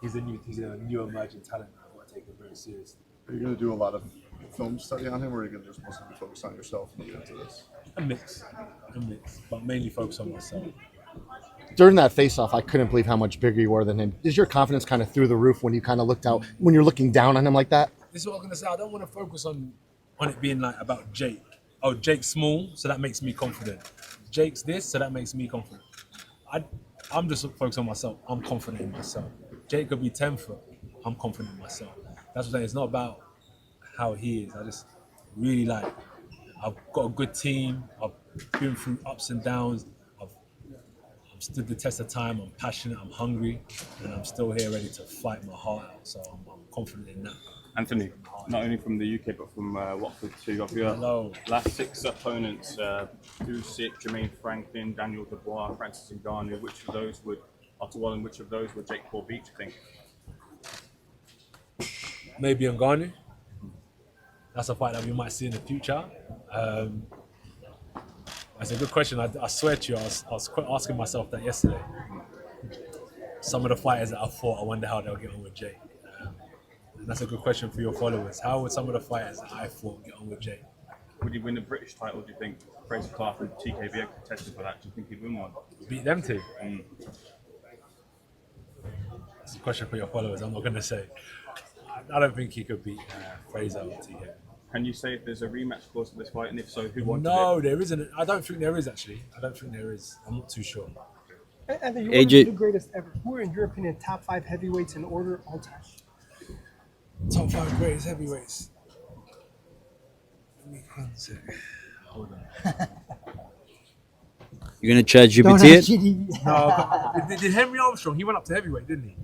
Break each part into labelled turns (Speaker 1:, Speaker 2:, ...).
Speaker 1: he's a new emerging talent. I've got to take him very seriously.
Speaker 2: Are you going to do a lot of film study on him, or are you going to just mostly be focused on yourself and get into this?
Speaker 1: A mix, but mainly focus on myself.
Speaker 3: During that face-off, I couldn't believe how much bigger you were than him. Is your confidence kind of through the roof when you kind of looked out, when you're looking down on him like that?
Speaker 1: This is what I'm gonna say. I don't want to focus on it being like about Jake. Oh, Jake's small, so that makes me confident. Jake's this, so that makes me confident. I'm just focused on myself. I'm confident in myself. Jake could be 10 foot. I'm confident in myself. That's what I'm saying. It's not about how he is. I just really I've got a good team. I've been through ups and downs. I've stood the test of time. I'm passionate. I'm hungry, and I'm still here, ready to fight my heart out. So I'm confident in that.
Speaker 4: Anthony, not only from the UK but from Watford too. Of your last 6 opponents, Usyk, Jermaine Franklin, Daniel Dubois, Francis Ngannou, which of those would Jake Paul beat, you think?
Speaker 1: Maybe Ngannou. That's a fight that we might see in the future. That's a good question. I swear to you, I was asking myself that yesterday. Some of the fighters that I fought, I wonder how they'll get on with Jake. And that's a good question for your followers. How would some of the fighters that I fought get on with Jake?
Speaker 4: Would he win the British title, do you think? Fraser Clark and TKB contested for that. Do you think he'd win one?
Speaker 1: Beat them two? That's a question for your followers. I'm not going to say. I don't think he could beat Fraser or TKB.
Speaker 4: Can you say if there's a rematch clause for this fight, and if so, who won?
Speaker 1: No, there isn't. I don't think there is, actually. I don't think there is. I'm not too sure.
Speaker 5: Anthony, you're one of the greatest ever. Who are, in your opinion, top 5 heavyweights in order all time?
Speaker 1: Top 5 greatest heavyweights. Let me consider. Hold on.
Speaker 6: You're gonna chat GPT it?
Speaker 1: No, but did Henry Armstrong? He went up to heavyweight, didn't he?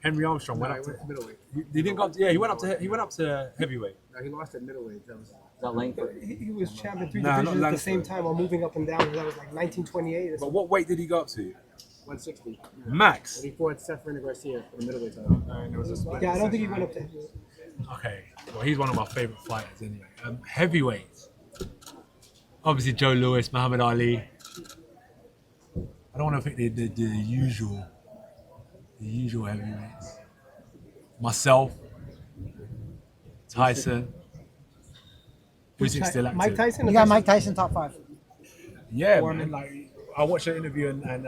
Speaker 1: Henry Armstrong went up to
Speaker 7: middleweight.
Speaker 1: He didn't go up to, yeah, he went up to heavyweight.
Speaker 7: No, he lost at middleweight. That was
Speaker 6: Langford.
Speaker 5: He was champion 3 divisions at the same time while moving up and down. That was like 1928.
Speaker 1: But what weight did he go up to?
Speaker 7: 160.
Speaker 1: Max.
Speaker 7: And he fought Seth Garcia for the middleweight title. And there was a split.
Speaker 5: Yeah, I don't think he went up to heavyweight.
Speaker 1: Okay, well, he's one of my favorite fighters anyway. Heavyweight. Obviously, Joe Louis, Muhammad Ali. I don't want to pick the usual heavyweights. Myself, Tyson. Who's still active?
Speaker 5: Mike Tyson?
Speaker 8: You got Mike Tyson top 5.
Speaker 1: Yeah, man. Like, I watched an interview and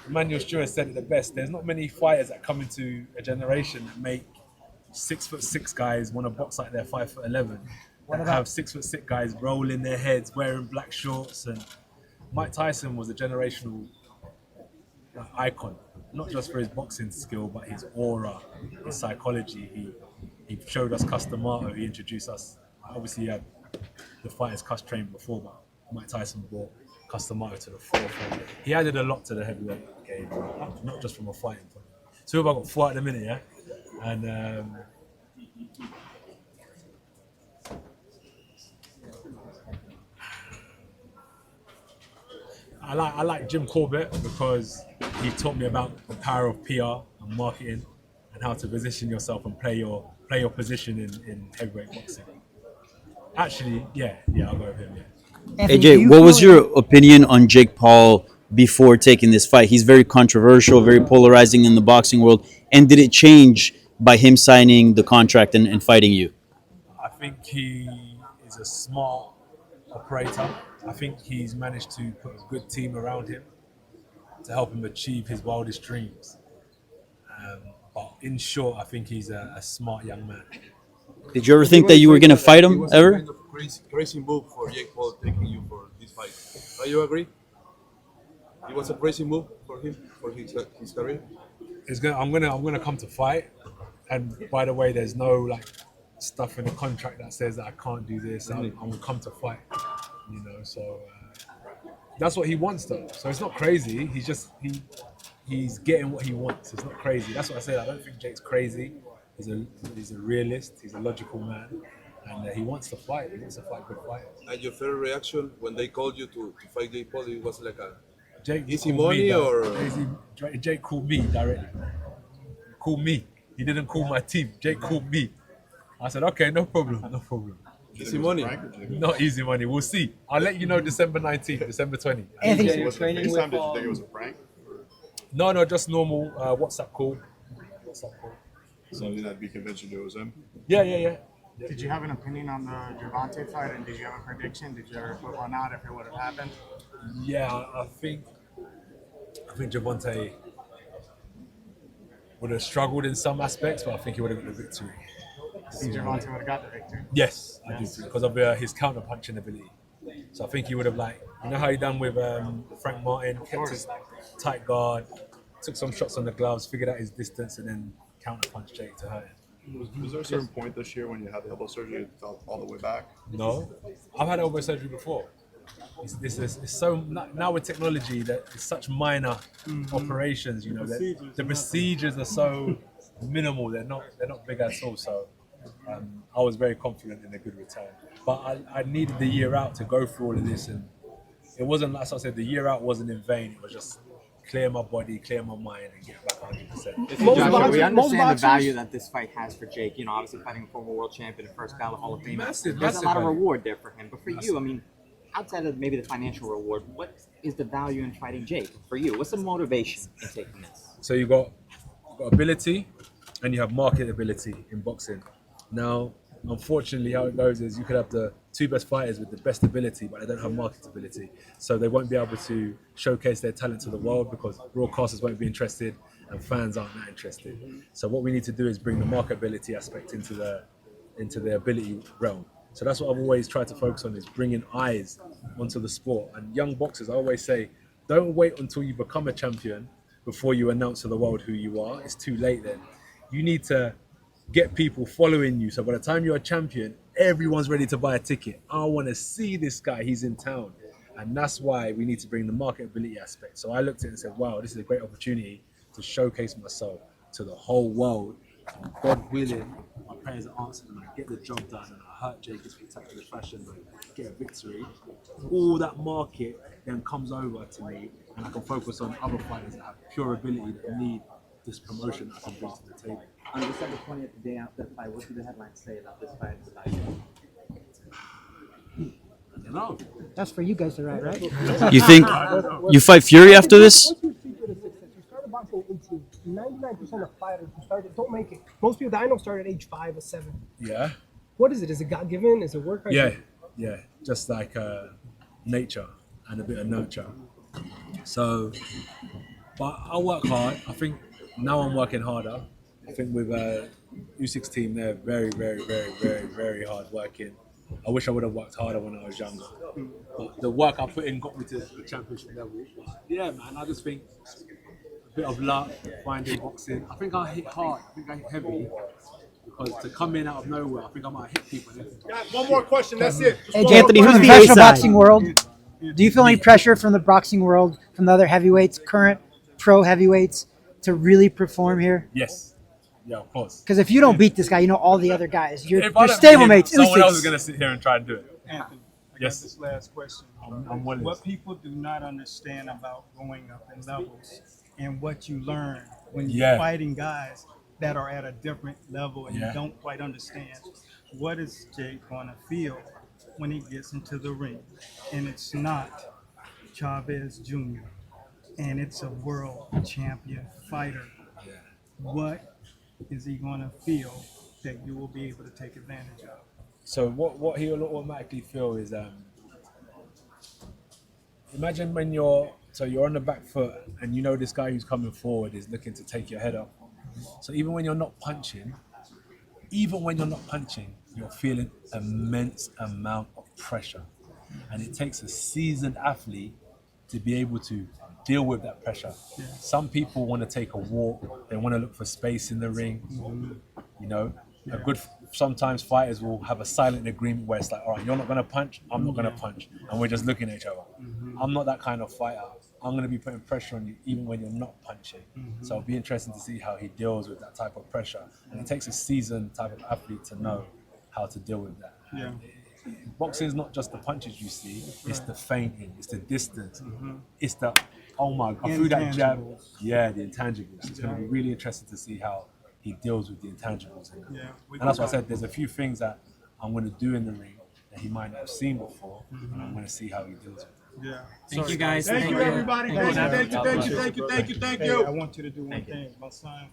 Speaker 1: Emmanuel Stewart said it the best. There's not many fighters that come into a generation that make 6'6" guys want to box like they're 5'11". That have 6'6" guys rolling their heads, wearing black shorts. And Mike Tyson was a generational icon, not just for his boxing skill, but his aura, his psychology. He showed us Customato. He introduced us. Obviously, he had the fighters Cus trained before, but Mike Tyson brought Customato to the forefront. He added a lot to the heavyweight game, not just from a fighting point of view. So I've got 4 at the minute, yeah? And I like Jim Corbett because he taught me about the power of PR and marketing and how to position yourself and play your position in heavyweight boxing. Actually, yeah, I'll go with him, yeah.
Speaker 8: Anthony,
Speaker 6: AJ, what was your opinion on Jake Paul before taking this fight? He's very controversial, very polarizing in the boxing world. And did it change by him signing the contract and fighting you?
Speaker 1: I think he is a smart operator. I think he's managed to put a good team around him to help him achieve his wildest dreams. But in short, I think he's a smart young man.
Speaker 6: Did you ever think that you were going to fight him, ever?
Speaker 9: Kind of crazy move for Jake Paul taking you for this fight. Do you agree? It was a crazy move for him, for his career.
Speaker 1: I'm gonna come to fight, and by the way, there's no like stuff in the contract that says that I can't do this. I'm gonna come to fight, So that's what he wants, though. So it's not crazy. He's getting what he wants. It's not crazy. That's what I said. I don't think Jake's crazy. He's a realist. He's a logical man, and he wants to fight. He wants to fight good fighters.
Speaker 9: And your first reaction when they called you to fight Jake Paul, it was like a
Speaker 1: Jake
Speaker 9: easy money
Speaker 1: Jake called me directly. He called me. He didn't call my team. Jake called me. I said, okay, no problem.
Speaker 9: Easy money.
Speaker 1: Not easy money. We'll see. I'll let you know December 19th, December 20th.
Speaker 8: Anthony,
Speaker 2: Was it FaceTime? Did you think it was a prank?
Speaker 1: No, just normal WhatsApp call. What's that called?
Speaker 2: Something that'd be convinced you it was him.
Speaker 1: Yeah.
Speaker 7: Did you have an opinion on the Gervonta fight, and did you have a prediction? Did you ever put one out if it would have happened?
Speaker 1: Yeah, I think Javante would have struggled in some aspects, but I think he would have got the victory.
Speaker 7: I think Gervonta would have got the victory.
Speaker 1: Yes, I do think, because of his counter punching ability. So I think he would have, like, you know how he done with Frank Martin, kept his tight guard, took some shots on the gloves, figured out his distance, and then counter punched Jake to hurt him.
Speaker 2: Was there a certain point this year when you had the elbow surgery all the way back?
Speaker 1: No, I've had elbow surgery before. It's so now with technology that it's such minor operations. You know, that the procedures are so minimal. They're not big at all. So I was very confident in a good return. But I needed the year out to go through all of this, and it wasn't, as I said, the year out wasn't in vain. It was just clear my body, clear my mind, and get back 100%.
Speaker 8: Joshua, we understand the
Speaker 5: boxers-
Speaker 8: value that this fight has for Jake. You know, obviously fighting a former world champion and first ballot Hall of Famer.
Speaker 1: Massive
Speaker 8: There's a lot of
Speaker 1: value.
Speaker 8: reward there for him. But for you, I mean, outside of maybe the financial reward, what is the value in fighting Jake for you? What's the motivation in taking this?
Speaker 1: So you've got ability and you have marketability in boxing. Now, unfortunately, how it goes is you could have the two best fighters with the best ability, but they don't have marketability. So they won't be able to showcase their talent to the world because broadcasters won't be interested and fans aren't that interested. So what we need to do is bring the marketability aspect into the ability realm. So that's what I've always tried to focus on, is bringing eyes onto the sport. And young boxers, I always say, don't wait until you become a champion before you announce to the world who you are. It's too late then. You need to get people following you. So by the time you're a champion, everyone's ready to buy a ticket. I want to see this guy, he's in town. And that's why we need to bring the marketability aspect. So I looked at it and said, wow, this is a great opportunity to showcase myself to the whole world. And God willing, my prayers are answered and I get the job done and I hurt Jake in spectacular fashion and get a victory. All that market then comes over to me and I can focus on other fighters that have pure ability that need this promotion that I can bring to the table.
Speaker 8: On December 20th, the day after the fight, what do the headlines say about this fight? About you?
Speaker 1: You know,
Speaker 5: That's for you guys to write, right?
Speaker 6: You think you fight Fury after this?
Speaker 5: What's your secret of success? You started boxing at 18. 99% of fighters who started don't make it. Most people that I know started at age 5 or 7.
Speaker 1: yeah.
Speaker 5: What is it? Is it God given? Is it work?
Speaker 1: Yeah, just like nature and a bit of nurture. So, but I work hard. I think now I'm working harder. I think with U6 team, they're very, very, very, very, very hard working. I wish I would have worked harder when I was younger. But the work I put in got me to the championship level. Yeah, man, I just think a bit of luck, finding boxing. I think I hit hard. I think I hit heavy. Because to come in out of nowhere, I think I might hit people.
Speaker 2: One more question, that's it.
Speaker 10: Anthony, who's the professional boxing world? Do you feel any pressure from the boxing world, from the other heavyweights, current pro heavyweights, to really perform here?
Speaker 1: Yes. Yeah, of course.
Speaker 10: Because if you don't beat this guy, you know all the other guys. Your
Speaker 1: If I don't
Speaker 10: stablemates.
Speaker 1: beat him, someone else is going to sit here and try and do it.
Speaker 11: Anthony, I got
Speaker 1: Yes.
Speaker 11: this last question.
Speaker 1: I'm willing.
Speaker 11: What people do not understand about going up in levels and what you learn when you're
Speaker 1: Yeah.
Speaker 11: fighting guys that are at a different level and
Speaker 1: Yeah.
Speaker 11: you don't quite understand. What is Jake going to feel when he gets into the ring? And it's not Chavez Jr. and it's a world champion fighter. What is he going to feel that you will be able to take advantage of?
Speaker 1: So what he will automatically feel is, imagine when you're on the back foot and you know this guy who's coming forward is looking to take your head off. So even when you're not punching, you're feeling immense amount of pressure. And it takes a seasoned athlete to be able to deal with that pressure. Some people want to take a walk, they want to look for space in the ring. You know, sometimes fighters will have a silent agreement where it's like, all right, you're not going to punch, I'm not going to punch, and we're just looking at each other. I'm not that kind of fighter. I'm going to be putting pressure on you even when you're not punching. So it'll be interesting to see how he deals with that type of pressure. And it takes a seasoned type of athlete to know how to deal with that.
Speaker 11: Yeah.
Speaker 1: Boxing is not just the punches you see, it's the feinting, it's the distance, it's the, oh my God, through that jab.
Speaker 11: Intangibles.
Speaker 1: Yeah, the intangibles. It's going to be really interesting to see how he deals with the intangibles.
Speaker 11: Yeah.
Speaker 1: And that's why I said there's a few things that I'm going to do in the ring that he might not have seen before, and I'm going to see how he deals with it.
Speaker 11: Yeah.
Speaker 8: Thank you guys.
Speaker 2: Thank you, everybody. Thank you.
Speaker 11: Hey, I want you to do one thing. My son